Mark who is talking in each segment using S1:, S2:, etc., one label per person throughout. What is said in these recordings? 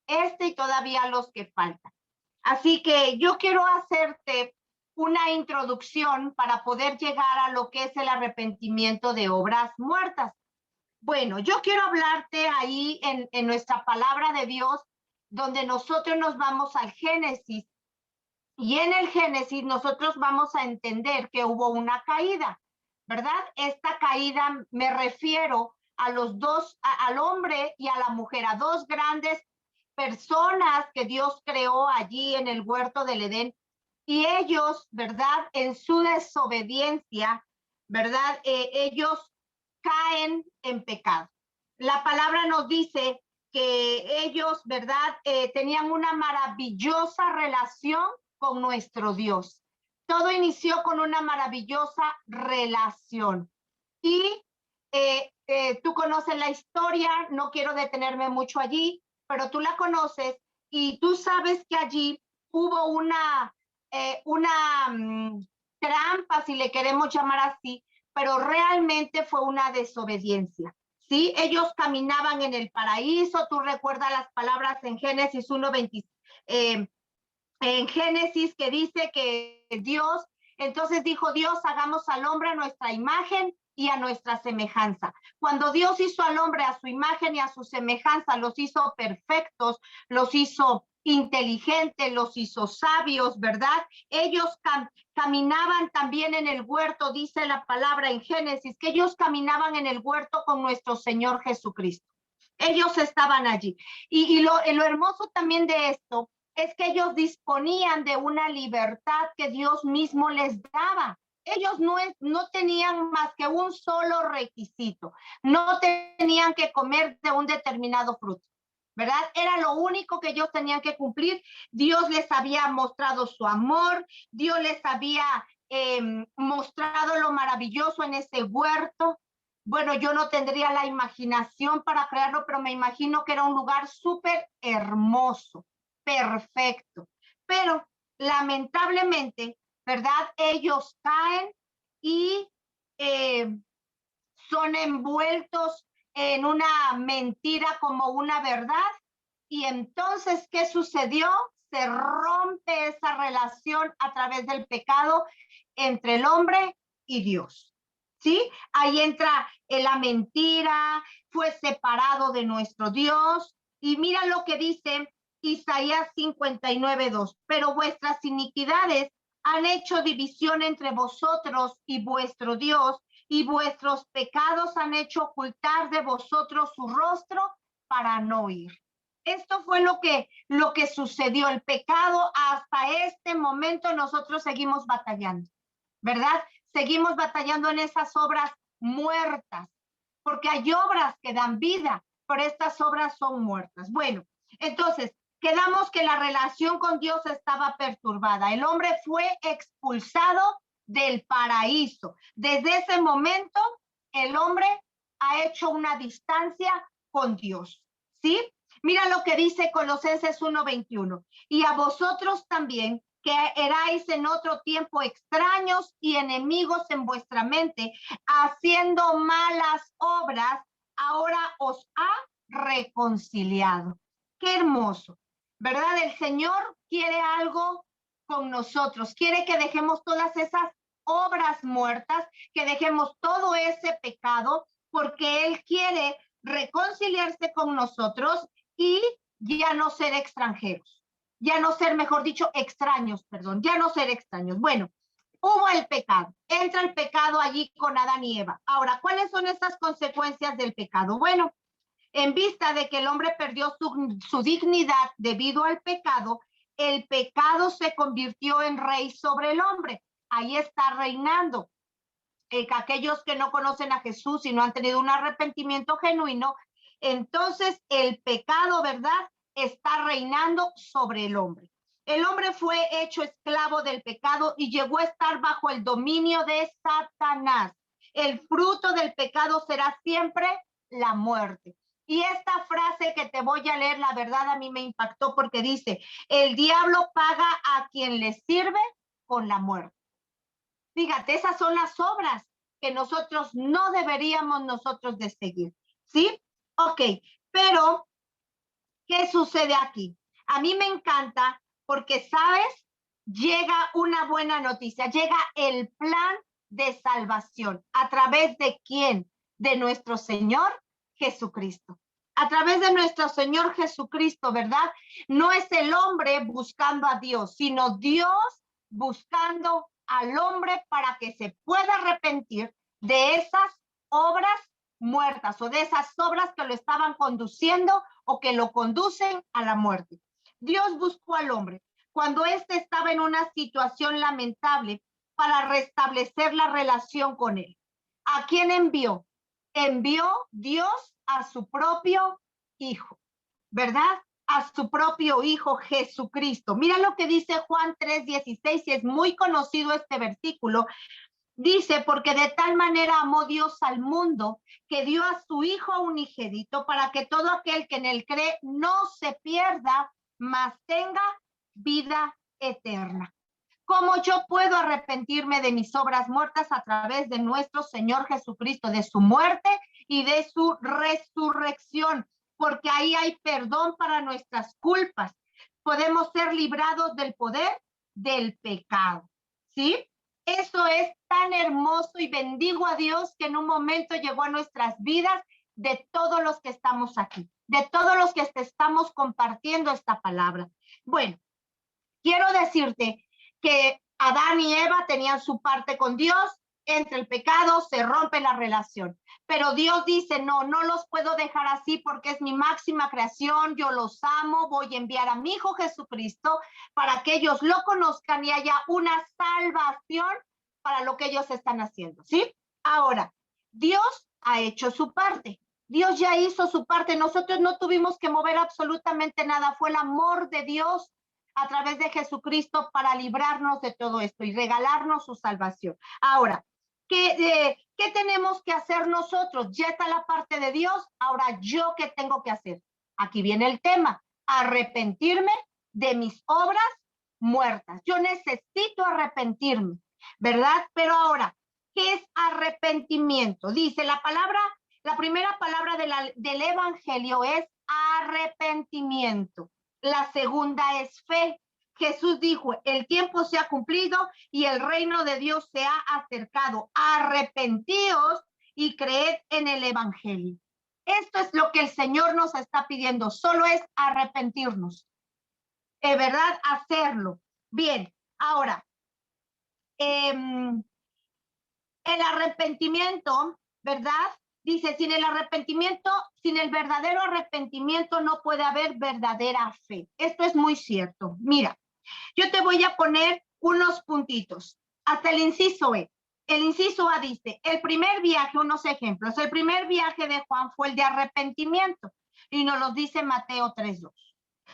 S1: y todavía los que faltan. Así que yo quiero hacerte una introducción para poder llegar a lo que es el arrepentimiento de obras muertas. Bueno, yo quiero hablarte ahí en nuestra palabra de Dios, donde nosotros nos vamos al Génesis. Y en el Génesis nosotros vamos a entender que hubo una caída, ¿verdad? Esta caída me refiero a los dos, al hombre y a la mujer, a dos grandes personas que Dios creó allí en el huerto del Edén. Y ellos, ¿verdad? En su desobediencia, ¿verdad? Ellos caen en pecado. La palabra nos dice que ellos, ¿verdad? Tenían una maravillosa relación con nuestro Dios. Todo inició con una maravillosa relación. Y tú conoces la historia, no quiero detenerme mucho allí, pero tú la conoces y tú sabes que allí hubo una trampa, si le queremos llamar así, pero realmente fue una desobediencia. ¿Sí? Ellos caminaban en el paraíso, tú recuerdas las palabras en Génesis 1:20, en Génesis que dice que Dios, entonces dijo Dios, hagamos al hombre a nuestra imagen y a nuestra semejanza. Cuando Dios hizo al hombre a su imagen y a su semejanza, los hizo perfectos, los hizo inteligentes, los hizo sabios, ¿verdad? Ellos caminaban también en el huerto, dice la palabra en Génesis, que ellos caminaban en el huerto con nuestro Señor Jesucristo. Ellos estaban allí. Y lo hermoso también de esto es que ellos disponían de una libertad que Dios mismo les daba. Ellos no tenían más que un solo requisito. No tenían que comer de un determinado fruto, ¿verdad? Era lo único que ellos tenían que cumplir. Dios les había mostrado su amor. Dios les había mostrado lo maravilloso en ese huerto. Bueno, yo no tendría la imaginación para crearlo, pero me imagino que era un lugar súper hermoso, perfecto. Pero lamentablemente, ¿verdad? Ellos caen y son envueltos en una mentira como una verdad. Y entonces, ¿qué sucedió? Se rompe esa relación a través del pecado entre el hombre y Dios. ¿Sí? Ahí entra la mentira, fue separado de nuestro Dios. Y mira lo que dice Isaías 59:2. Pero vuestras iniquidades han hecho división entre vosotros y vuestro Dios, y vuestros pecados han hecho ocultar de vosotros su rostro para no oír. Esto fue lo que sucedió. El pecado hasta este momento nosotros seguimos batallando, ¿verdad? Seguimos batallando en esas obras muertas, porque hay obras que dan vida, pero estas obras son muertas. Bueno, entonces, quedamos que la relación con Dios estaba perturbada. El hombre fue expulsado del paraíso. Desde ese momento, el hombre ha hecho una distancia con Dios, ¿sí? Mira lo que dice Colosenses 1:21. Y a vosotros también, que erais en otro tiempo extraños y enemigos en vuestra mente, haciendo malas obras, ahora os ha reconciliado. Qué hermoso, ¿verdad? El Señor quiere algo con nosotros, quiere que dejemos todas esas obras muertas, que dejemos todo ese pecado, porque Él quiere reconciliarse con nosotros y ya no ser extranjeros, ya no ser, mejor dicho, extraños, perdón, ya no ser extraños. Bueno, hubo el pecado, entra el pecado allí con Adán y Eva. Ahora, ¿cuáles son estas consecuencias del pecado? Bueno, en vista de que el hombre perdió su dignidad debido al pecado, el pecado se convirtió en rey sobre el hombre. Ahí está reinando. Aquellos que no conocen a Jesús y no han tenido un arrepentimiento genuino, entonces el pecado, ¿verdad?, está reinando sobre el hombre. El hombre fue hecho esclavo del pecado y llegó a estar bajo el dominio de Satanás. El fruto del pecado será siempre la muerte. Y esta frase que te voy a leer, la verdad a mí me impactó porque dice, el diablo paga a quien le sirve con la muerte. Fíjate, esas son las obras que nosotros no deberíamos nosotros de seguir, ¿sí? Ok, pero ¿qué sucede aquí? A mí me encanta porque, ¿sabes? Llega una buena noticia, llega el plan de salvación. ¿A través de quién? De nuestro Señor Jesucristo. A través de nuestro Señor Jesucristo, ¿verdad? No es el hombre buscando a Dios, sino Dios buscando al hombre para que se pueda arrepentir de esas obras muertas o de esas obras que lo estaban conduciendo o que lo conducen a la muerte. Dios buscó al hombre cuando éste estaba en una situación lamentable para restablecer la relación con él. ¿A quién envió? Envió Dios a su propio hijo, ¿verdad? A su propio hijo Jesucristo. Mira lo que dice Juan 3:16, y es muy conocido este versículo. Dice, porque de tal manera amó Dios al mundo que dio a su Hijo unigénito para que todo aquel que en él cree no se pierda, mas tenga vida eterna. ¿Cómo yo puedo arrepentirme de mis obras muertas? A través de nuestro Señor Jesucristo, de su muerte y de su resurrección, porque ahí hay perdón para nuestras culpas. Podemos ser librados del poder del pecado, ¿sí? Eso es tan hermoso y bendigo a Dios que en un momento llegó a nuestras vidas de todos los que estamos aquí, de todos los que estamos compartiendo esta palabra. Bueno, quiero decirte que Adán y Eva tenían su parte con Dios, entre el pecado se rompe la relación. Pero Dios dice, no, no los puedo dejar así porque es mi máxima creación, yo los amo, voy a enviar a mi Hijo Jesucristo para que ellos lo conozcan y haya una salvación para lo que ellos están haciendo, ¿sí? Ahora, Dios ha hecho su parte. Dios ya hizo su parte. Nosotros no tuvimos que mover absolutamente nada. Fue el amor de Dios a través de Jesucristo para librarnos de todo esto y regalarnos su salvación. Ahora, ¿qué tenemos que hacer nosotros? Ya está la parte de Dios, ahora ¿yo qué tengo que hacer? Aquí viene el tema, arrepentirme de mis obras muertas. Yo necesito arrepentirme, ¿verdad? Pero ahora, ¿qué es arrepentimiento? Dice la palabra, la primera palabra del evangelio es arrepentimiento. La segunda es fe. Jesús dijo, el tiempo se ha cumplido y el reino de Dios se ha acercado. Arrepentíos y creed en el evangelio. Esto es lo que el Señor nos está pidiendo. Solo es arrepentirnos. ¿Verdad? Hacerlo. Bien, ahora, el arrepentimiento, ¿verdad? Dice, sin el arrepentimiento, sin el verdadero arrepentimiento no puede haber verdadera fe. Esto es muy cierto. Mira, yo te voy a poner unos puntitos. Hasta el inciso E. El inciso A dice, el primer viaje, unos ejemplos, el primer viaje de Juan fue el de arrepentimiento y nos lo dice Mateo 3:2.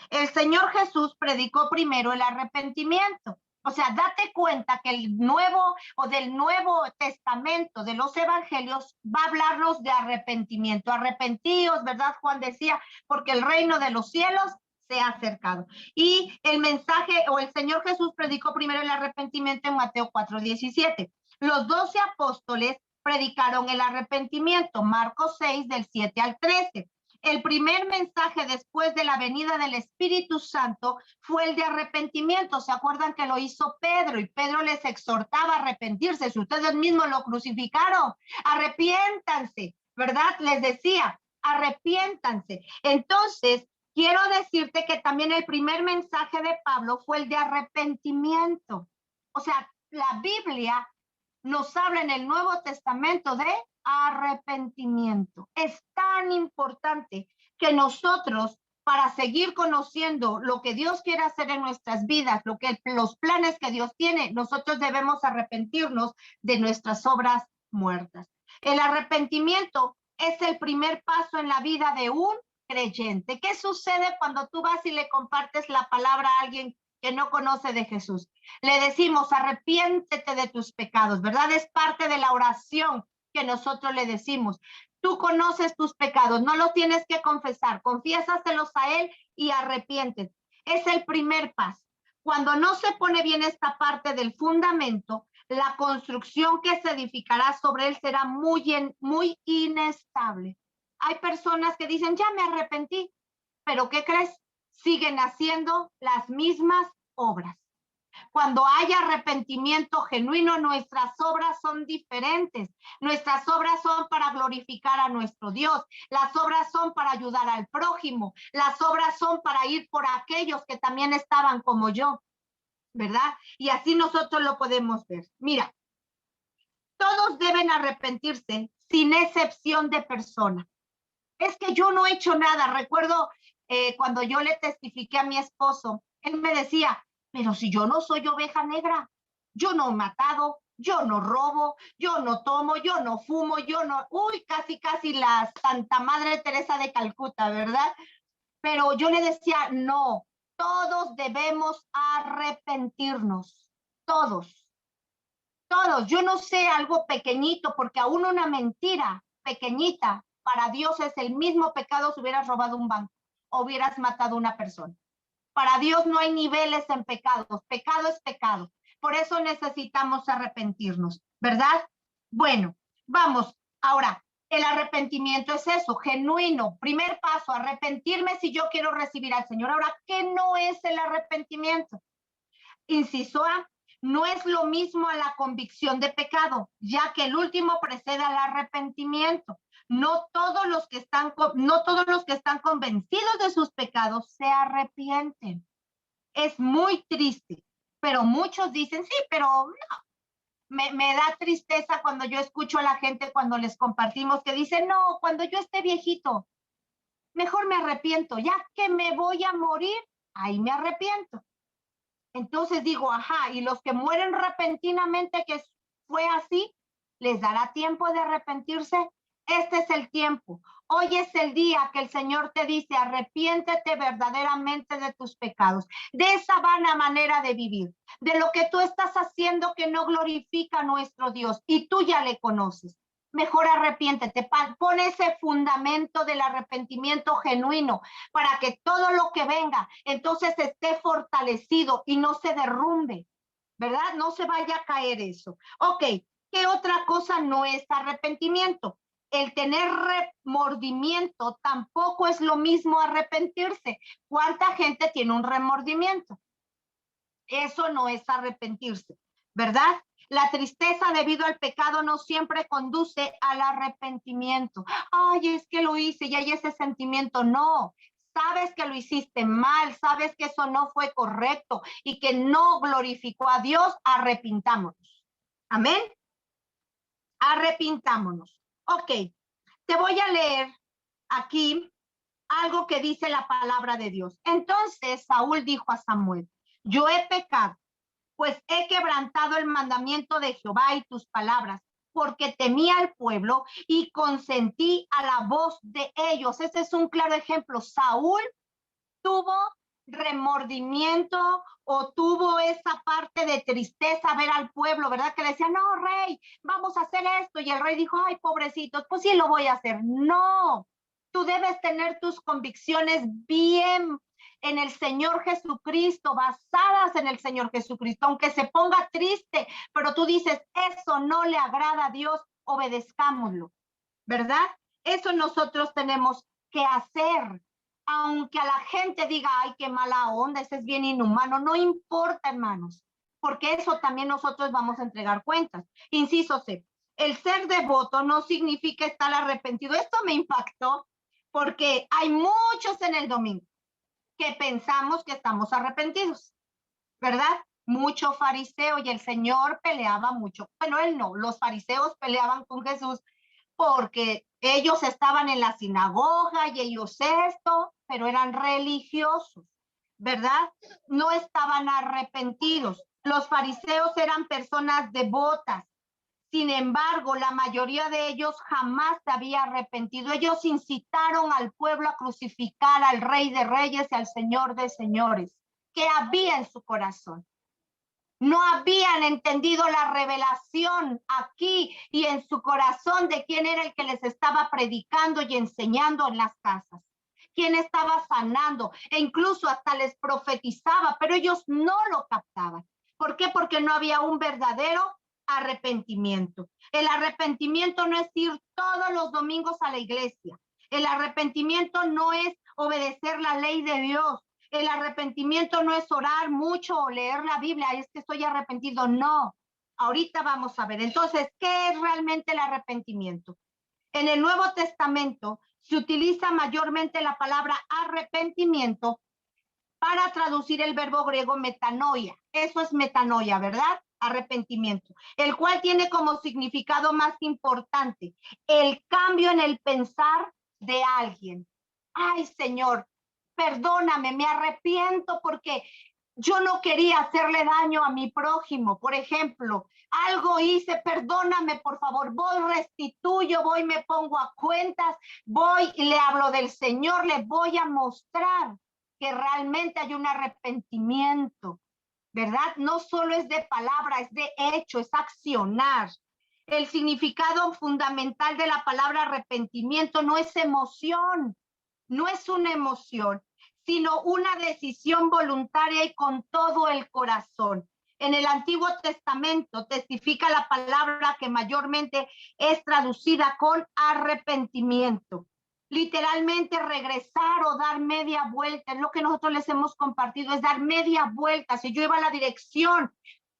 S1: El Señor Jesús predicó primero el arrepentimiento. O sea, date cuenta que el nuevo o del Nuevo Testamento de los evangelios va a hablarnos de arrepentimiento. Arrepentíos, ¿verdad? Juan decía, porque el reino de los cielos se ha acercado. Y el mensaje o el Señor Jesús predicó primero el arrepentimiento en Mateo 4:17. Los 12 apóstoles predicaron el arrepentimiento, Marcos 6 del 7 al 13. El primer mensaje después de la venida del Espíritu Santo fue el de arrepentimiento. ¿Se acuerdan que lo hizo Pedro? Y Pedro les exhortaba a arrepentirse. Si ustedes mismos lo crucificaron, arrepiéntanse, ¿verdad? Les decía, arrepiéntanse. Entonces, quiero decirte que también el primer mensaje de Pablo fue el de arrepentimiento. O sea, la Biblia nos habla en el Nuevo Testamento de arrepentimiento. Es tan importante que nosotros, para seguir conociendo lo que Dios quiere hacer en nuestras vidas, los planes que Dios tiene, nosotros debemos arrepentirnos de nuestras obras muertas. El arrepentimiento es el primer paso en la vida de un creyente. ¿Qué sucede cuando tú vas y le compartes la palabra a alguien que no conoce de Jesús? Le decimos, arrepiéntete de tus pecados, ¿verdad? Es parte de la oración que nosotros le decimos. Tú conoces tus pecados, no los tienes que confesar, confiésaselos a Él y arrepiéntete. Es el primer paso. Cuando no se pone bien esta parte del fundamento, la construcción que se edificará sobre él será muy inestable. Hay personas que dicen, ya me arrepentí, Pero ¿qué crees? Siguen haciendo las mismas obras. Cuando haya arrepentimiento genuino, nuestras obras son diferentes. Nuestras obras son para glorificar a nuestro Dios. Las obras son para ayudar al prójimo. Las obras son para ir por aquellos que también estaban como yo, ¿verdad? Y así nosotros lo podemos ver. Mira, todos deben arrepentirse sin excepción de persona. Es que yo no he hecho nada. Recuerdo cuando yo le testifiqué a mi esposo, él me decía, pero si yo no soy oveja negra, yo no he matado, yo no robo, yo no tomo, yo no fumo, yo no, uy, casi la Santa Madre Teresa de Calcuta, ¿verdad? Pero yo le decía, no, todos debemos arrepentirnos, todos, todos. Yo no sé algo pequeñito, porque aún una mentira pequeñita para Dios es el mismo pecado si hubieras robado un banco o hubieras matado a una persona. Para Dios no hay niveles en pecados. Pecado es pecado. Por eso necesitamos arrepentirnos, ¿verdad? Bueno, vamos. Ahora, el arrepentimiento es eso, genuino. Primer paso, arrepentirme si yo quiero recibir al Señor. Ahora, ¿qué no es el arrepentimiento? Inciso A, no es lo mismo a la convicción de pecado, ya que el último precede al arrepentimiento. No todos los que están convencidos de sus pecados se arrepienten. Es muy triste, pero muchos dicen, sí, pero no. Me da tristeza cuando yo escucho a la gente cuando les compartimos que dice, no, cuando yo esté viejito, mejor me arrepiento, ya que me voy a morir, ahí me arrepiento. Entonces digo, ajá, y los que mueren repentinamente, que fue así, ¿les dará tiempo de arrepentirse? Este es el tiempo. Hoy es el día que el Señor te dice, arrepiéntete verdaderamente de tus pecados, de esa vana manera de vivir, de lo que tú estás haciendo que no glorifica a nuestro Dios y tú ya le conoces. Mejor arrepiéntete, pon ese fundamento del arrepentimiento genuino para que todo lo que venga entonces esté fortalecido y no se derrumbe, ¿verdad? No se vaya a caer eso. Ok, ¿qué otra cosa no es arrepentimiento? El tener remordimiento tampoco es lo mismo arrepentirse. ¿Cuánta gente tiene un remordimiento? Eso no es arrepentirse, ¿verdad? La tristeza debido al pecado no siempre conduce al arrepentimiento. Ay, es que lo hice y hay ese sentimiento. No, sabes que lo hiciste mal, sabes que eso no fue correcto y que no glorificó a Dios, arrepintámonos. Amén. Arrepintámonos. Ok, te voy a leer aquí algo que dice la palabra de Dios. Entonces Saúl dijo a Samuel, yo he pecado, pues he quebrantado el mandamiento de Jehová y tus palabras, porque temía al pueblo y consentí a la voz de ellos. Ese es un claro ejemplo. Saúl tuvo remordimiento o tuvo esa parte de tristeza ver al pueblo, ¿verdad? Que decía, no, rey, vamos a hacer esto. Y el rey dijo, ay, pobrecitos, pues sí lo voy a hacer. No, tú debes tener tus convicciones bien en el Señor Jesucristo, basadas en el Señor Jesucristo, aunque se ponga triste, pero tú dices, eso no le agrada a Dios, obedezcámoslo, ¿verdad? Eso nosotros tenemos que hacer. Aunque a la gente diga, ay, qué mala onda, ese es bien inhumano, no importa, hermanos, porque eso también nosotros vamos a entregar cuentas. Inciso C, el ser devoto no significa estar arrepentido. Esto me impactó porque hay muchos en el domingo que pensamos que estamos arrepentidos, ¿verdad? Mucho fariseo y el Señor peleaba mucho. Bueno, él no, los fariseos peleaban con Jesús porque ellos estaban en la sinagoga y ellos esto, pero eran religiosos, ¿verdad? No estaban arrepentidos. Los fariseos eran personas devotas. Sin embargo, la mayoría de ellos jamás se había arrepentido. Ellos incitaron al pueblo a crucificar al Rey de Reyes y al Señor de Señores. ¿Qué había en su corazón? No habían entendido la revelación aquí y en su corazón de quién era el que les estaba predicando y enseñando en las casas, quién estaba sanando e incluso hasta les profetizaba, pero ellos no lo captaban. ¿Por qué? Porque no había un verdadero arrepentimiento. El arrepentimiento no es ir todos los domingos a la iglesia. El arrepentimiento no es obedecer la ley de Dios. El arrepentimiento no es orar mucho o leer la Biblia, es que estoy arrepentido. No, ahorita vamos a ver. Entonces, ¿qué es realmente el arrepentimiento? En el Nuevo Testamento se utiliza mayormente la palabra arrepentimiento para traducir el verbo griego metanoia. Eso es metanoia, ¿verdad? Arrepentimiento, el cual tiene como significado más importante el cambio en el pensar de alguien. Ay, Señor, perdóname, me arrepiento porque yo no quería hacerle daño a mi prójimo. Por ejemplo, algo hice, perdóname, por favor, voy, restituyo, voy, me pongo a cuentas, voy y le hablo del Señor, le voy a mostrar que realmente hay un arrepentimiento, ¿verdad? No solo es de palabra, es de hecho, es accionar. El significado fundamental de la palabra arrepentimiento no es emoción, no es una emoción, sino una decisión voluntaria y con todo el corazón. En el Antiguo Testamento testifica la palabra que mayormente es traducida con arrepentimiento. Literalmente regresar o dar media vuelta, es lo que nosotros les hemos compartido, es dar media vuelta. Si yo iba a la dirección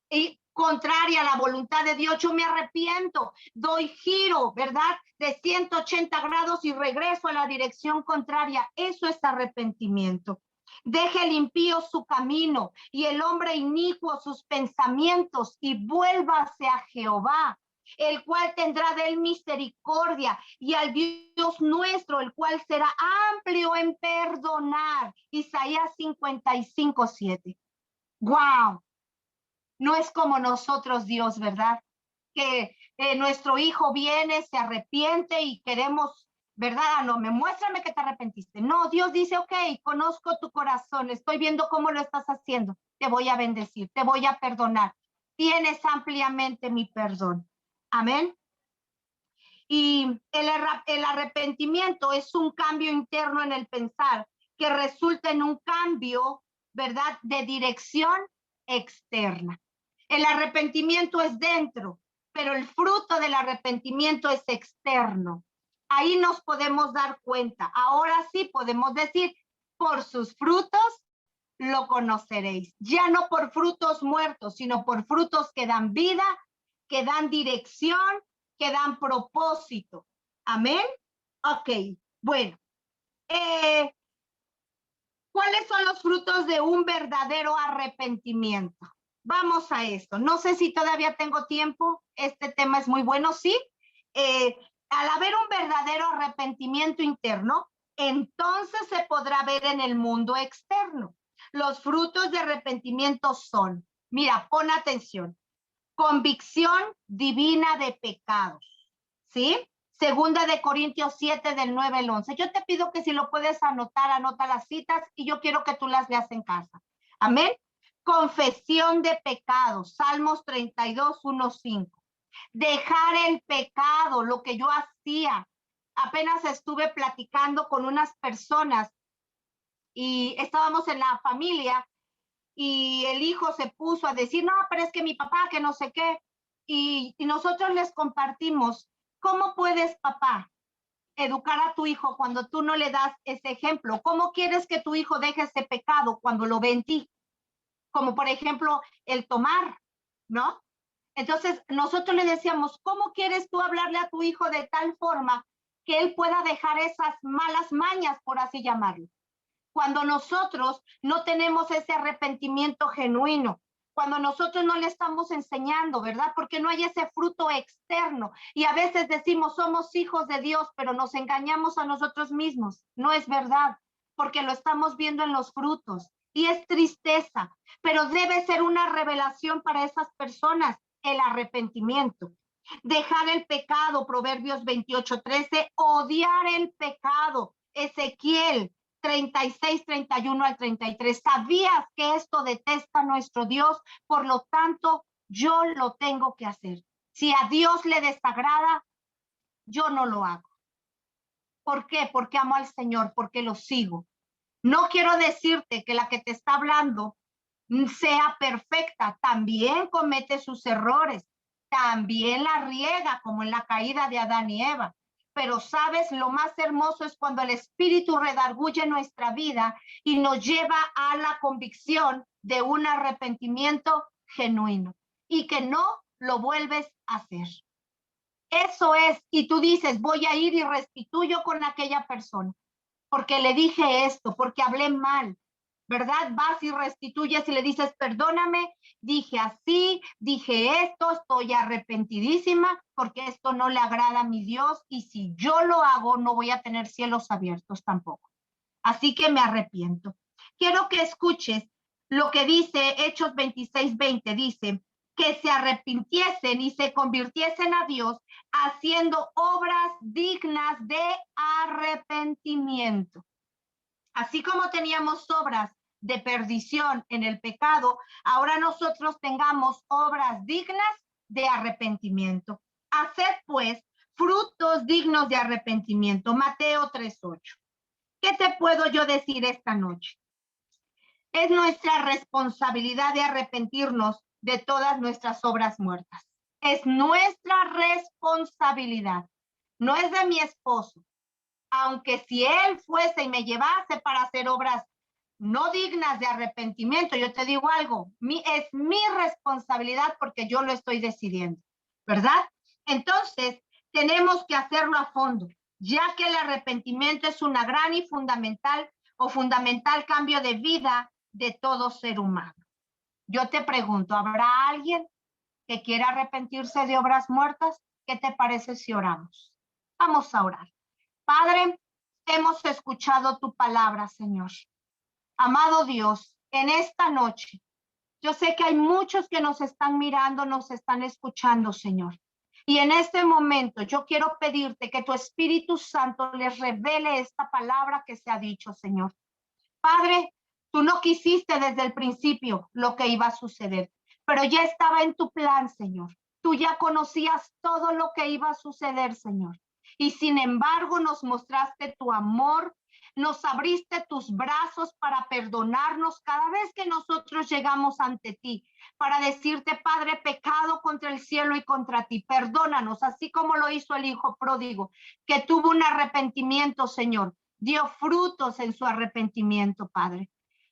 S1: y contraria a la voluntad de Dios, yo me arrepiento, doy giro, ¿verdad? De 180 grados y regreso a la dirección contraria. Eso es arrepentimiento. Deje el impío su camino y el hombre inicuo sus pensamientos y vuélvase a Jehová, el cual tendrá de él misericordia, y al Dios nuestro, el cual será amplio en perdonar. Isaías 55:7. ¡Wow! No es como nosotros, Dios, ¿verdad? Que nuestro hijo viene, se arrepiente y queremos, ¿verdad? No, muéstrame que te arrepentiste. No, Dios dice, ok, conozco tu corazón, estoy viendo cómo lo estás haciendo, te voy a bendecir, te voy a perdonar. Tienes ampliamente mi perdón. Amén. Y el arrepentimiento es un cambio interno en el pensar que resulta en un cambio, ¿verdad?, de dirección externa. El arrepentimiento es dentro, pero el fruto del arrepentimiento es externo. Ahí nos podemos dar cuenta. Ahora sí podemos decir, por sus frutos lo conoceréis. Ya no por frutos muertos, sino por frutos que dan vida, que dan dirección, que dan propósito. Amén. Ok, bueno. ¿Cuáles son los frutos de un verdadero arrepentimiento? Vamos a esto. No sé si todavía tengo tiempo. Este tema es muy bueno, ¿sí? Al haber un verdadero arrepentimiento interno, entonces se podrá ver en el mundo externo. Los frutos de arrepentimiento son, mira, pon atención, convicción divina de pecados, ¿sí? Segunda de Corintios 7 del 9 al 11. Yo te pido que si lo puedes anotar, anota las citas y yo quiero que tú las leas en casa. Amén. Confesión de pecados, Salmos 32, 1, 5. Dejar el pecado, lo que yo hacía. Apenas estuve platicando con unas personas y estábamos en la familia y el hijo se puso a decir, no, pero es que mi papá, que no sé qué. Y nosotros les compartimos, ¿cómo puedes, papá, educar a tu hijo cuando tú no le das ese ejemplo? ¿Cómo quieres que tu hijo deje ese pecado cuando lo ve en ti? Como por ejemplo el tomar, ¿no? Entonces nosotros le decíamos, ¿cómo quieres tú hablarle a tu hijo de tal forma que él pueda dejar esas malas mañas, por así llamarlo? Cuando nosotros no tenemos ese arrepentimiento genuino, cuando nosotros no le estamos enseñando, ¿verdad? Porque no hay ese fruto externo. Y a veces decimos, somos hijos de Dios, pero nos engañamos a nosotros mismos. No es verdad, porque lo estamos viendo en los frutos. Y es tristeza, pero debe ser una revelación para esas personas, el arrepentimiento. Dejar el pecado, Proverbios 28:13, odiar el pecado, Ezequiel 36, 31 al 33. ¿Sabías que esto detesta nuestro Dios? Por lo tanto, yo lo tengo que hacer. Si a Dios le desagrada, yo no lo hago. ¿Por qué? Porque amo al Señor, porque lo sigo. No quiero decirte que la que te está hablando sea perfecta. También comete sus errores. También la riega, como en la caída de Adán y Eva. Pero sabes, lo más hermoso es cuando el Espíritu redarguye nuestra vida y nos lleva a la convicción de un arrepentimiento genuino y que no lo vuelves a hacer. Eso es, y tú dices, voy a ir y restituyo con aquella persona, porque le dije esto, porque hablé mal, ¿verdad? Vas y restituyes y le dices, perdóname, dije así, dije esto, estoy arrepentidísima, porque esto no le agrada a mi Dios, y si yo lo hago, no voy a tener cielos abiertos tampoco. Así que me arrepiento. Quiero que escuches lo que dice Hechos 26:20, dice, que se arrepintiesen y se convirtiesen a Dios haciendo obras dignas de arrepentimiento. Así como teníamos obras de perdición en el pecado, ahora nosotros tengamos obras dignas de arrepentimiento. Haced pues frutos dignos de arrepentimiento. Mateo 3:8. ¿Qué te puedo yo decir esta noche? Es nuestra responsabilidad de arrepentirnos de todas nuestras obras muertas. Es nuestra responsabilidad. No es de mi esposo. Aunque si él fuese y me llevase para hacer obras no dignas de arrepentimiento, yo te digo algo, es mi responsabilidad porque yo lo estoy decidiendo, ¿verdad? Entonces, tenemos que hacerlo a fondo, ya que el arrepentimiento es una gran y fundamental cambio de vida de todo ser humano. Yo te pregunto, ¿habrá alguien que quiera arrepentirse de obras muertas? ¿Qué te parece si oramos? Vamos a orar. Padre, hemos escuchado tu palabra, Señor. Amado Dios, en esta noche, yo sé que hay muchos que nos están mirando, nos están escuchando, Señor. Y en este momento yo quiero pedirte que tu Espíritu Santo les revele esta palabra que se ha dicho, Señor. Padre, tú no quisiste desde el principio lo que iba a suceder, pero ya estaba en tu plan, Señor. Tú ya conocías todo lo que iba a suceder, Señor. Y sin embargo nos mostraste tu amor, nos abriste tus brazos para perdonarnos cada vez que nosotros llegamos ante ti, para decirte, Padre, pecado contra el cielo y contra ti, perdónanos, así como lo hizo el hijo pródigo, que tuvo un arrepentimiento, Señor, dio frutos en su arrepentimiento, Padre.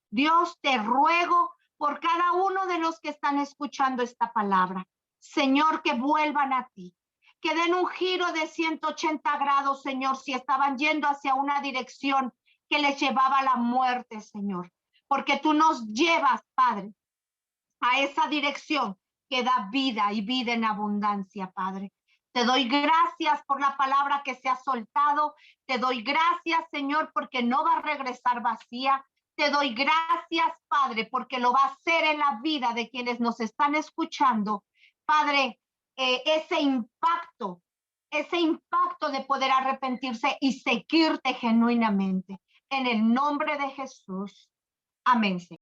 S1: Dios, te ruego por cada uno de los que están escuchando esta palabra, Señor, que vuelvan a ti, que den un giro de 180 grados, Señor, si estaban yendo hacia una dirección que les llevaba a la muerte, Señor, porque tú nos llevas, Padre, a esa dirección que da vida y vida en abundancia, Padre. Te doy gracias por la palabra que se ha soltado. Te doy gracias, Señor, porque no va a regresar vacía. Te doy gracias, Padre, porque lo va a hacer en la vida de quienes nos están escuchando. Padre, ese impacto de poder arrepentirse y seguirte genuinamente. En el nombre de Jesús. Amén.